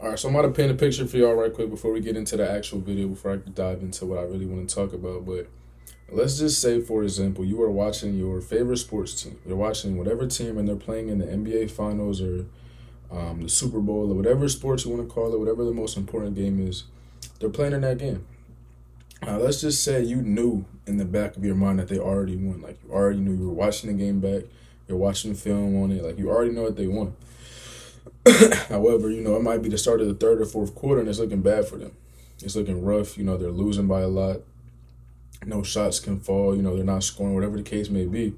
All right, so I'm about to paint a picture for y'all right quick before we get into the actual video, before I dive into what I really want to talk about. But let's just say, for example, you are watching your favorite sports team. You're watching whatever team, and they're playing in the NBA Finals or the Super Bowl or whatever sports you want to call it, whatever the most important game is. They're playing in that game. Let's just say you knew in the back of your mind that they already won. Like you already knew you were watching the game back. You're watching film on it. Like you already know that they won. However, it might be the start of the third or fourth quarter and it's looking bad for them. It's looking rough. They're losing by a lot. No shots can fall. They're not scoring, whatever the case may be.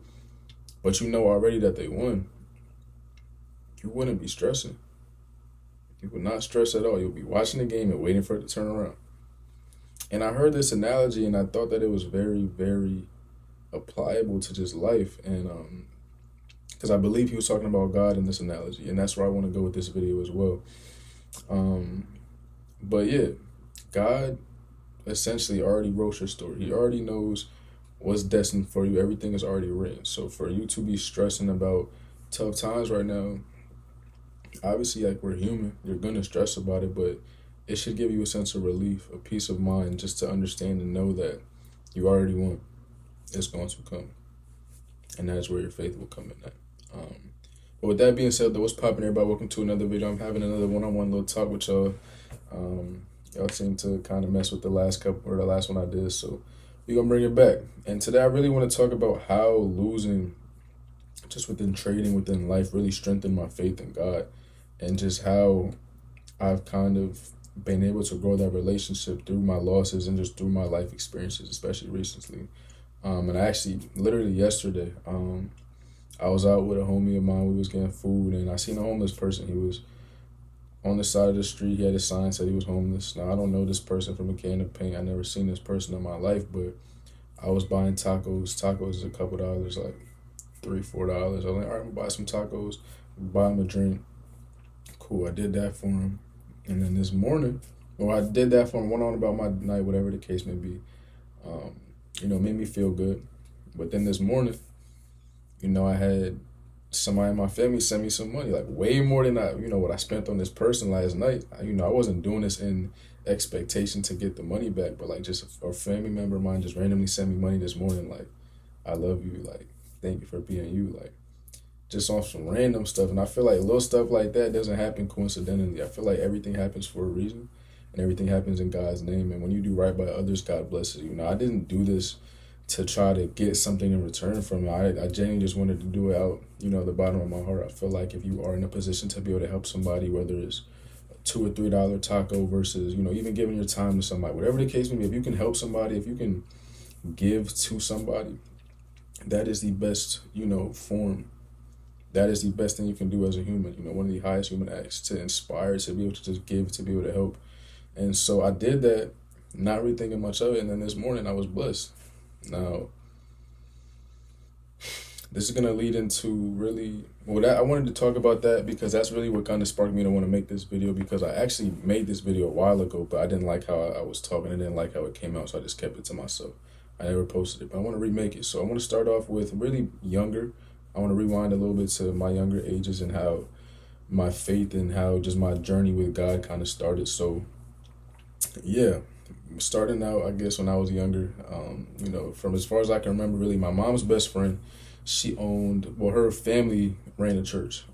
But you know already that they won. You wouldn't be stressing. You would not stress at all. You'll be watching the game and waiting for it to turn around. And I heard this analogy and I thought that it was very, very applicable to just life. And because I believe he was talking about God in this analogy. And that's where I want to go with this video as well. But yeah, God essentially already wrote your story. He already knows what's destined for you. Everything is already written. So for you to be stressing about tough times right now, obviously, like, we're human. You're going to stress about it, but it should give you a sense of relief, a peace of mind, just to understand and know that you already won. It's going to come. And that's where your faith will come in at. But with that being said, though, what's popping, everybody? Welcome to another video. I'm having another one-on-one little talk with y'all. Y'all seem to kind of mess with the last one I did, so we're going to bring it back. And today I really want to talk about how losing just within trading, within life, really strengthened my faith in God, and just how I've kind of been able to grow that relationship through my losses and just through my life experiences, especially recently. And actually, literally yesterday, I was out with a homie of mine. We was getting food, and I seen a homeless person. He was on the side of the street. He had a sign said he was homeless. Now, I don't know this person from a can of paint. I never seen this person in my life, but I was buying tacos. Tacos is a couple dollars, like $3, $4. I was like, all right, I'm gonna buy some tacos, buy him a drink. Cool, I did that for him. And then this morning, I did that for him, went on about my night, whatever the case may be. Made me feel good. But then this morning, I had somebody in my family send me some money, like way more than what I spent on this person last night. I wasn't doing this in expectation to get the money back, but like just a family member of mine just randomly sent me money this morning, like, I love you, like, thank you for being you, like, just on some random stuff. And I feel like little stuff like that doesn't happen coincidentally. I feel like everything happens for a reason, and everything happens in God's name. And when you do right by others, God blesses you. I didn't do this to try to get something in return from it. I genuinely just wanted to do it out, the bottom of my heart. I feel like if you are in a position to be able to help somebody, whether it's a $2 or $3 taco versus, even giving your time to somebody, whatever the case may be, if you can help somebody, if you can give to somebody, that is the best, form. That is the best thing you can do as a human. One of the highest human acts, to inspire, to be able to just give, to be able to help. And so I did that, not really thinking much of it. And then this morning I was blessed. Now, this is going to lead into I wanted to talk about that because that's really what kind of sparked me to want to make this video, because I actually made this video a while ago, but I didn't like how I was talking. I didn't like how it came out, so I just kept it to myself. I never posted it, but I want to remake it. So I want to start off with really younger. I want to rewind a little bit to my younger ages and how my faith and how just my journey with God kind of started. So, yeah, starting out, I guess, when I was younger, from as far as I can remember, really, my mom's best friend, her family ran a church.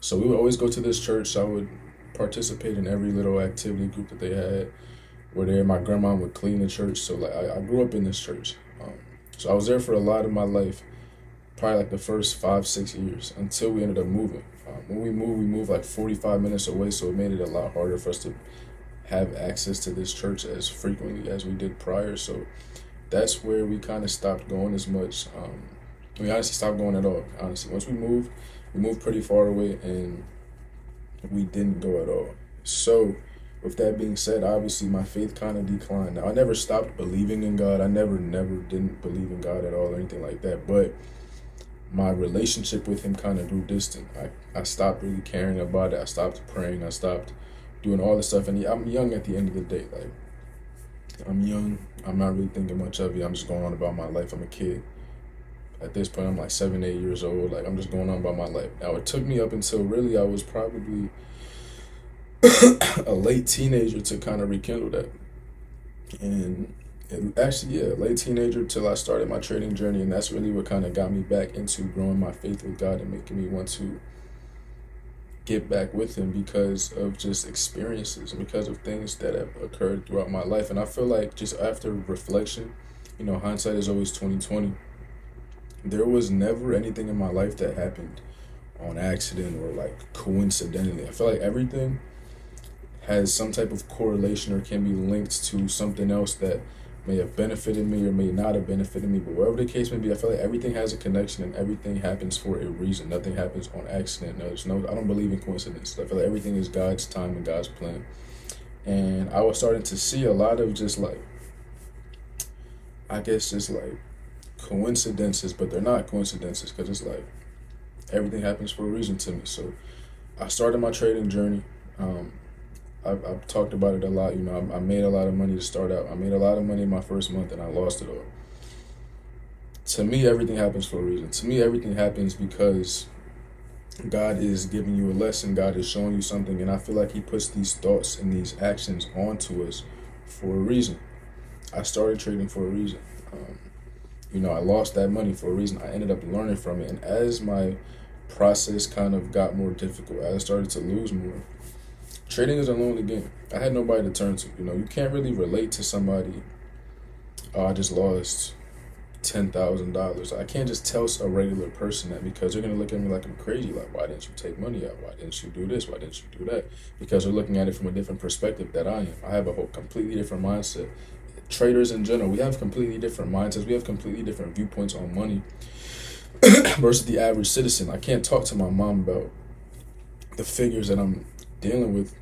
So we would always go to this church. I would participate in every little activity group that they had. My grandma would clean the church. So like I grew up in this church. So I was there for a lot of my life, probably like the first 5-6 years, until we ended up moving. When we moved like 45 minutes away, so it made it a lot harder for us to have access to this church as frequently as we did prior. So that's where we kind of stopped going as much. We honestly stopped going at all, honestly. Once we moved pretty far away, and we didn't go at all. So with that being said, obviously my faith kind of declined. Now, I never stopped believing in God. I never didn't believe in God at all or anything like that. But my relationship with him kind of grew distant. I stopped really caring about it. I stopped praying. I stopped doing all this stuff. And I'm young at the end of the day. Like, I'm young. I'm not really thinking much of it. I'm just going on about my life. I'm a kid. At this point, I'm like 7, 8 years old. Like, I'm just going on about my life. Now, it took me up until really I was probably a late teenager to kind of rekindle that. And actually, yeah, late teenager till I started my trading journey, and that's really what kind of got me back into growing my faith with God and making me want to get back with Him because of just experiences and because of things that have occurred throughout my life. And I feel like just after reflection, hindsight is always 2020. There was never anything in my life that happened on accident or like coincidentally. I feel like everything has some type of correlation or can be linked to something else that may have benefited me or may not have benefited me. But whatever the case may be, I feel like everything has a connection and everything happens for a reason. Nothing happens on accident. I don't believe in coincidence. I feel like everything is God's time and God's plan. And I was starting to see a lot of just like, I guess just like coincidences, but they're not coincidences because it's like everything happens for a reason to me. So I started my trading journey. I've talked about it a lot. I made a lot of money to start out. I made a lot of money in my first month and I lost it all. To me, everything happens for a reason. To me, everything happens because God is giving you a lesson. God is showing you something. And I feel like He puts these thoughts and these actions onto us for a reason. I started trading for a reason. I lost that money for a reason. I ended up learning from it. And as my process kind of got more difficult, as I started to lose more, trading is a lonely game. I had nobody to turn to. You can't really relate to somebody, oh, I just lost $10,000. I can't just tell a regular person that because they're going to look at me like I'm crazy. Like, why didn't you take money out? Why didn't you do this? Why didn't you do that? Because they're looking at it from a different perspective that I am. I have a whole completely different mindset. Traders in general, we have completely different mindsets. We have completely different viewpoints on money versus the average citizen. I can't talk to my mom about the figures that I'm dealing with,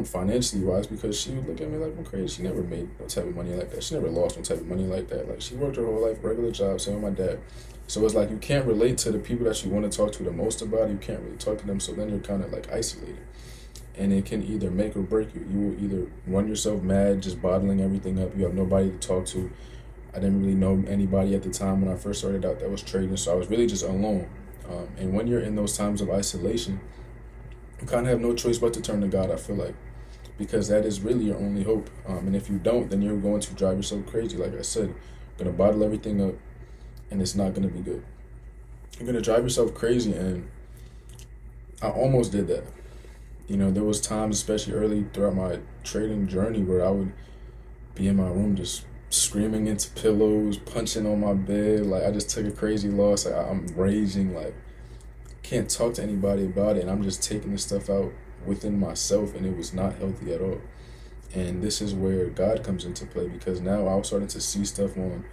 financially wise, because she would look at me like I'm crazy. She never made no type of money like that. She never lost no type of money like that. Like, she worked her whole life, regular job, same with my dad. So it's like you can't relate to the people that you want to talk to the most about it. You can't really talk to them, so then you're kind of like isolated. And it can either make or break you. You will either run yourself mad, just bottling everything up. You have nobody to talk to. I didn't really know anybody at the time when I first started out that was trading, so I was really just alone. And when you're in those times of isolation, you kind of have no choice but to turn to God, I feel like, because that is really your only hope. And if you don't, then you're going to drive yourself crazy. Like I said, you're going to bottle everything up, and it's not going to be good. You're going to drive yourself crazy, and I almost did that. There was times, especially early throughout my trading journey, where I would be in my room just screaming into pillows, punching on my bed. Like, I just took a crazy loss. Like, I'm raging. Like, can't talk to anybody about it, and I'm just taking this stuff out within myself, and it was not healthy at all. And this is where God comes into play, because now I was starting to see stuff on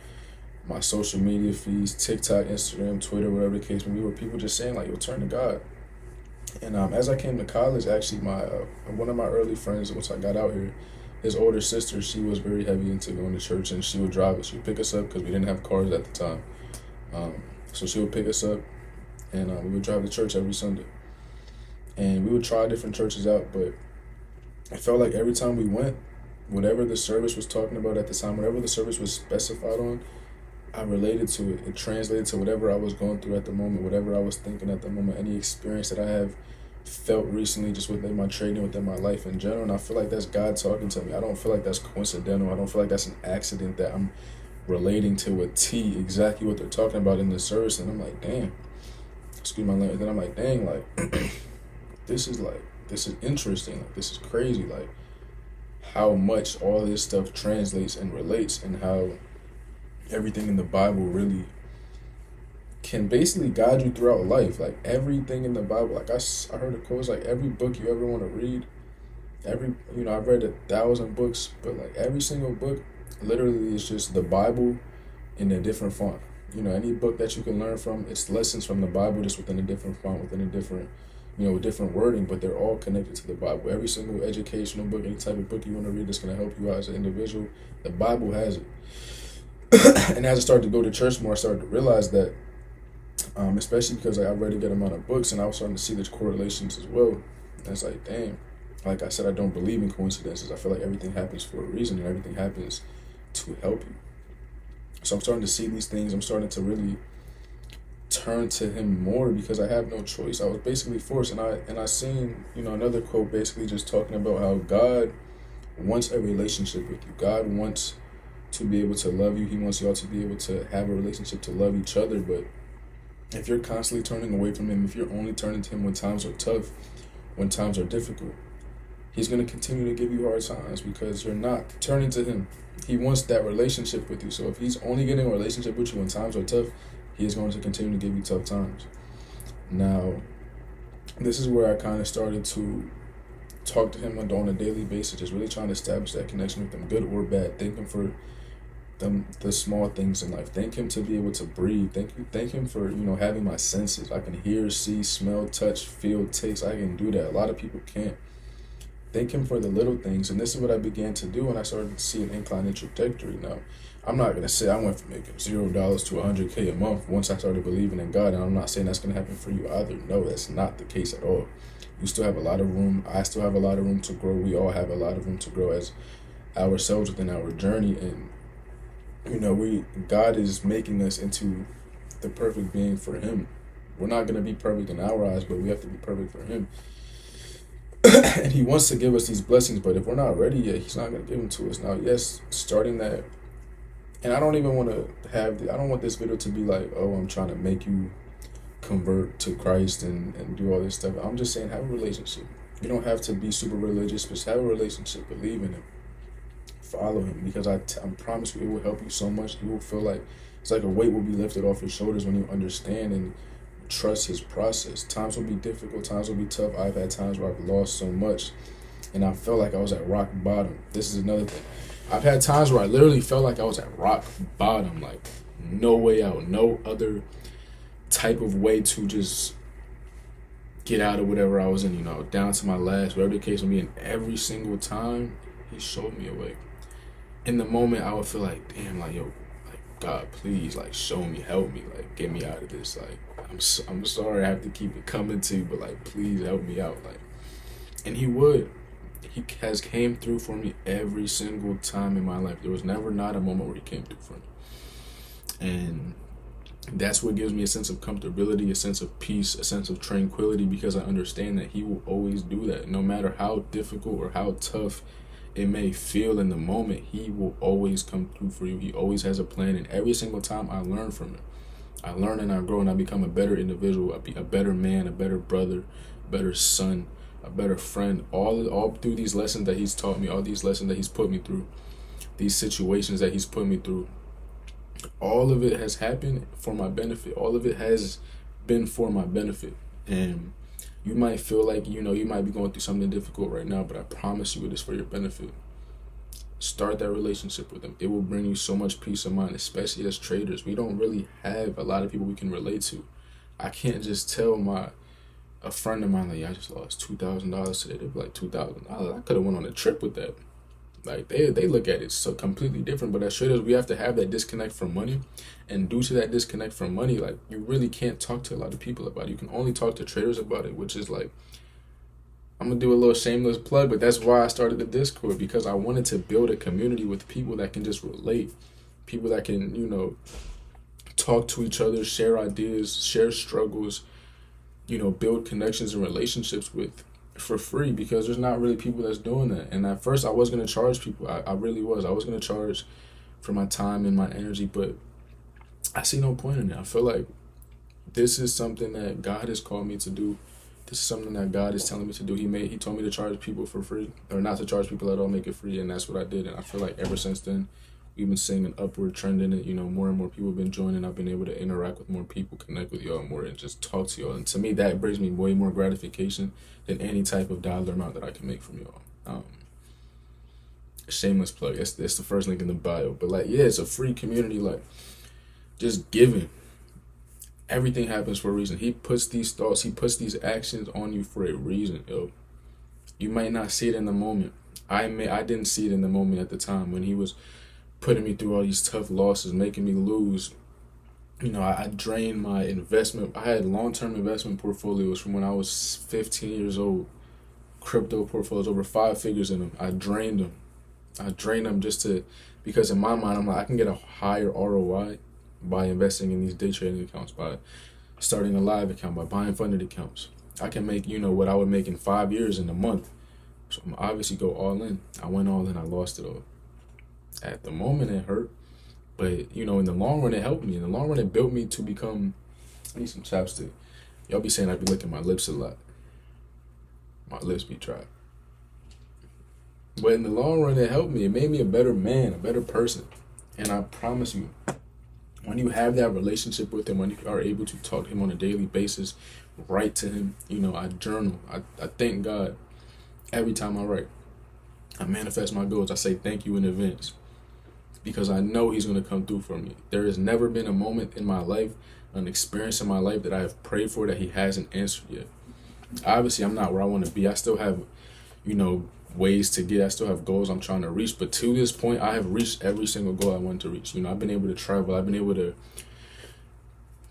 my social media feeds, TikTok, Instagram, Twitter, whatever the case may be, where people just saying like, "Yo, turn to God." And as I came to college, actually, my one of my early friends, once I got out here, his older sister, she was very heavy into going to church, and she would drive us. She would pick us up because we didn't have cars at the time. So she would pick us up, and we would drive to church every Sunday. And we would try different churches out, but I felt like every time we went, whatever the service was talking about at the time, whatever the service was specified on, I related to it. It translated to whatever I was going through at the moment, whatever I was thinking at the moment, any experience that I have felt recently just within my trading, within my life in general. And I feel like that's God talking to me. I don't feel like that's coincidental. I don't feel like that's an accident that I'm relating to a T exactly what they're talking about in the service. And I'm like, damn, excuse my language. Then I'm like, dang, like, this is interesting. Like, this is crazy. Like, how much all this stuff translates and relates, and how everything in the Bible really can basically guide you throughout life. Like, everything in the Bible, like I heard a quote, like, every book you ever want to read, I've read 1,000 books, but like every single book literally is just the Bible in a different font. Any book that you can learn from, it's lessons from the Bible, just within a different font, within a different, with different wording, but they're all connected to the Bible. Every single educational book, any type of book you want to read that's going to help you out as an individual, the Bible has it. And as I started to go to church more, I started to realize that, especially because I read a good amount of books, and I was starting to see the correlations as well. And it's like, damn, like I said, I don't believe in coincidences. I feel like everything happens for a reason, and everything happens to help you. So I'm starting to see these things. I'm starting to really turn to him more because I have no choice. I was basically forced, and I seen, another quote basically just talking about how God wants a relationship with you. God wants to be able to love you. He wants y'all to be able to have a relationship, to love each other. But if you're constantly turning away from him, if you're only turning to him when times are tough, when times are difficult, he's going to continue to give you hard times because you're not turning to him. He wants that relationship with you. So if he's only getting a relationship with you when times are tough, he is going to continue to give you tough times. Now, this is where I kind of started to talk to him on a daily basis, just really trying to establish that connection with him, good or bad. Thank him for the small things in life. Thank him to be able to breathe. Thank him for, having my senses. I can hear, see, smell, touch, feel, taste. I can do that. A lot of people can't. Thank him for the little things. And this is what I began to do when I started to see an inclining trajectory. Now, I'm not going to say I went from making $0 to $100K a month once I started believing in God. And I'm not saying that's going to happen for you either. No, that's not the case at all. You still have a lot of room. I still have a lot of room to grow. We all have a lot of room to grow as ourselves within our journey. And, God is making us into the perfect being for him. We're not going to be perfect in our eyes, but we have to be perfect for him. And he wants to give us these blessings, but if we're not ready yet, he's not going to give them to us. Now, yes, starting that, and I don't even want to I don't want this video to be like, oh, I'm trying to make you convert to Christ and do all this stuff. I'm just saying, have a relationship. You don't have to be super religious, but have a relationship. Believe in him. Follow him, because I promise you, it will help you so much. You will feel like it's like a weight will be lifted off your shoulders when you understand and trust his process. Times will be difficult. Times will be tough. I've had times where I've lost so much, and I felt like I was at rock bottom. This is another thing. I've had times where I literally felt like I was at rock bottom, like no way out, no other type of way to just get out of whatever I was in, down to my last, whatever the case may be. And every single time, he showed me a way. In the moment, I would feel like, damn, like, yo, like, God, please, like, show me, help me, like, get me out of this. Like, I'm sorry I have to keep it coming to you, but, like, please help me out. Like, and he would. He has came through for me every single time in my life. There was never not a moment where he came through for me. And that's what gives me a sense of comfortability, a sense of peace, a sense of tranquility, because I understand that he will always do that. No matter how difficult or how tough it may feel in the moment, he will always come through for you. He always has a plan, and every single time I learn from it. I learn and I grow, and I become a better individual, a better man, a better brother, a better son, a better friend. All through these lessons that he's taught me, all these lessons that he's put me through, these situations that he's put me through, all of it has happened for my benefit. All of it has been for my benefit. And you might feel like, you might be going through something difficult right now, but I promise you it is for your benefit. Start that relationship with him. It will bring you so much peace of mind, especially as traders. We don't really have a lot of people we can relate to. I can't just tell a friend of mine, like, I just lost $2,000 today. They'd be like, $2,000? I could have went on a trip with that. Like, they look at it so completely different. But as traders, we have to have that disconnect from money. And due to that disconnect from money, like, you really can't talk to a lot of people about it. You can only talk to traders about it, which is like, I'm going to do a little shameless plug, but that's why I started the Discord, because I wanted to build a community with people that can just relate, people that can, talk to each other, share ideas, share struggles, build connections and relationships with for free, because there's not really people that's doing that. And at first I was going to charge people. I really was. I was going to charge for my time and my energy, but I see no point in it. I feel like this is something that God has called me to do. This is something that God is telling me to do. He told me to charge people for free, or not to charge people at all, make it free, and that's what I did. And I feel like ever since then, we've been seeing an upward trend in it. More and more people have been joining. I've been able to interact with more people, connect with y'all more, and just talk to y'all. And to me, that brings me way more gratification than any type of dollar amount that I can make from y'all. Shameless plug. It's the first link in the bio. But like, yeah, it's a free community. Like, just giving. Everything happens for a reason. He puts these thoughts, he puts these actions on you for a reason, yo. You might not see it in the moment. I didn't see it in the moment at the time when he was putting me through all these tough losses, making me lose. I drained my investment. I had long-term investment portfolios from when I was 15 years old. Crypto portfolios, over 5 figures in them. I drained them because in my mind, I'm like, I can get a higher ROI by investing in these day trading accounts, by starting a live account, by buying funded accounts. I can make, what I would make in 5 years in a month. So I'm obviously go all in. I went all in, I lost it all. At the moment it hurt, but in the long run it helped me. In the long run it built me to become, I need some chapstick. Y'all be saying I be licking my lips a lot. My lips be dry. But in the long run it helped me. It made me a better man, a better person. And I promise you, when you have that relationship with him, when you are able to talk to him on a daily basis, write to him, I journal. I thank God every time I write. I manifest my goals. I say thank you in advance because I know he's going to come through for me. There has never been a moment in my life, an experience in my life that I have prayed for that he hasn't answered yet. Obviously, I'm not where I want to be. I still have, ways to get. I still have goals I'm trying to reach. But to this point, I have reached every single goal I wanted to reach. I've been able to travel. I've been able to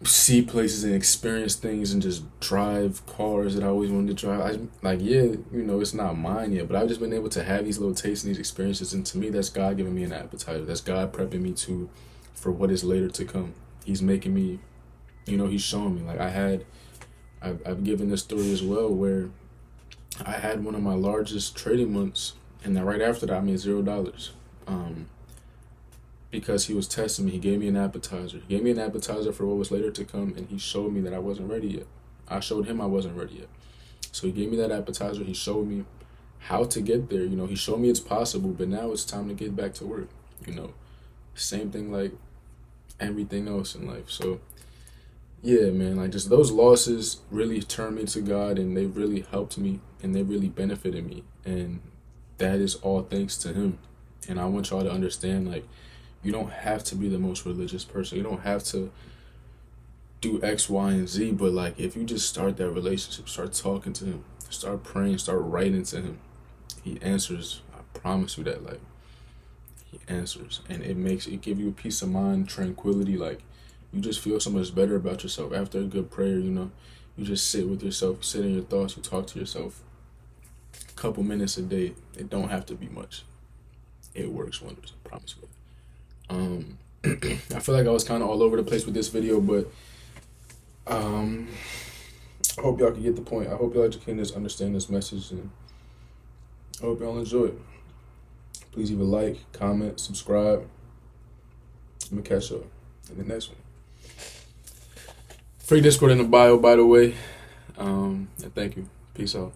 see places and experience things and just drive cars that I always wanted to drive. It's not mine yet, but I've just been able to have these little tastes and these experiences. And to me, that's God giving me an appetizer. That's God prepping me for what is later to come. He's making me, he's showing me. Like I've given this story as well where I had one of my largest trading months, and then right after that I made $0. Because he was testing me. He gave me an appetizer. He gave me an appetizer for what was later to come, and he showed me that I wasn't ready yet. I showed him I wasn't ready yet. So he gave me that appetizer. He showed me how to get there. He showed me it's possible, but now it's time to get back to work. Same thing like everything else in life. So yeah, man, like just those losses really turned me to God, and they really helped me, and they really benefited me. And that is all thanks to him. And I want y'all to understand, like, you don't have to be the most religious person. You don't have to do X, Y, and Z. But like, if you just start that relationship, start talking to him, start praying, start writing to him, he answers. I promise you that. Like, he answers, and it give you a peace of mind, tranquility. Like, you just feel so much better about yourself after a good prayer. You just sit with yourself, sit in your thoughts, you talk to yourself. A couple minutes a day. It don't have to be much. It works wonders. I promise you. I feel like I was kind of all over the place with this video, but I hope y'all can get the point. I hope y'all educators understand this message, and I hope y'all enjoy it. Please leave a like, comment, subscribe. I'm gonna catch y'all in the next one. Free Discord in the bio, by the way. And thank you. Peace out.